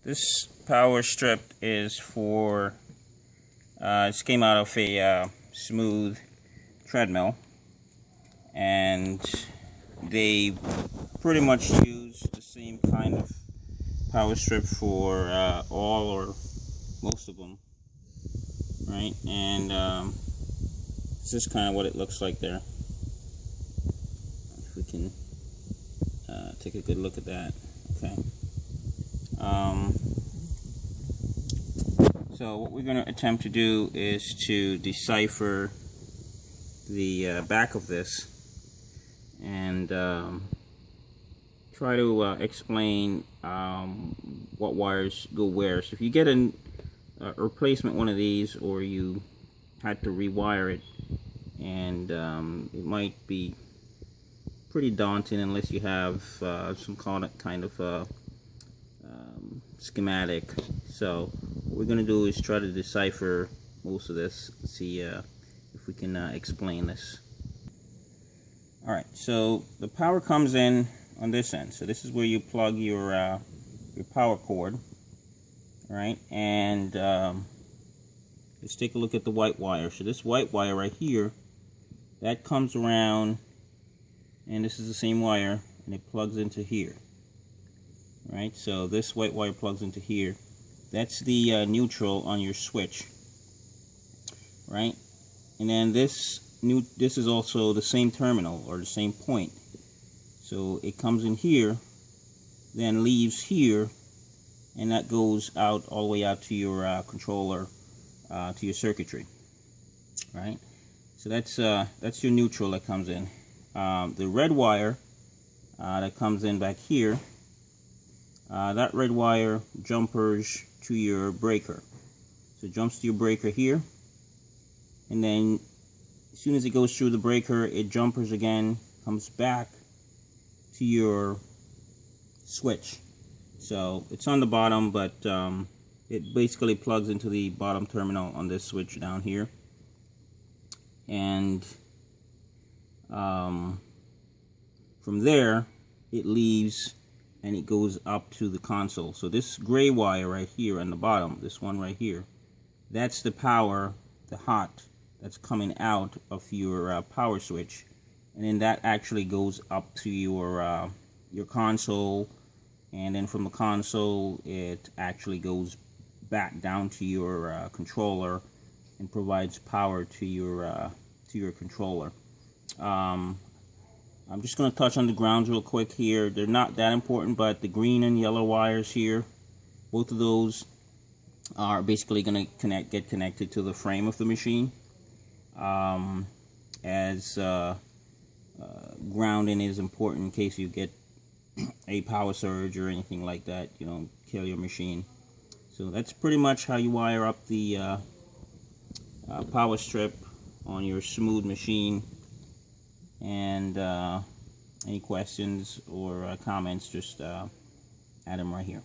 This power strip is for, this came out of a smooth treadmill, and they pretty much use the same kind of power strip for all or most of them, right? And this is kind of what it looks like there. If we can take a good look at that. Okay. So what we're going to attempt to do is to decipher the back of this and try to explain what wires go where. So if you get a replacement one of these, or you had to rewire it, and it might be pretty daunting unless you have some kind of schematic. So what we're going to do is try to decipher most of this, see if we can explain this. Alright, so the power comes in on this end. So this is where you plug your power cord. Alright, and let's take a look at the white wire. So this white wire right here, that comes around, and this is the same wire, and it plugs into here. Right, so this white wire plugs into here. That's the neutral on your switch, right? And then this is also the same terminal, or the same point. So it comes in here, then leaves here, and that goes out all the way out to your controller, to your circuitry, right? So that's your neutral that comes in. The red wire that comes in back here, that red wire jumpers to your breaker. So it jumps to your breaker here, and then as soon as it goes through the breaker, it jumpers again, comes back to your switch. So it's on the bottom, but it basically plugs into the bottom terminal on this switch down here, and from there it leaves and it goes up to the console. So this gray wire right here on the bottom, this one right here, that's the power, the hot that's coming out of your power switch, and then that actually goes up to your console, and then from the console it actually goes back down to your controller and provides power to your controller. I'm just going to touch on the grounds real quick here. They're not that important, but the green and yellow wires here, both of those are basically going to get connected to the frame of the machine. As grounding is important in case you get a power surge or anything like that, you know, kill your machine. So that's pretty much how you wire up the power strip on your smooth machine. And any questions or comments, just add them right here.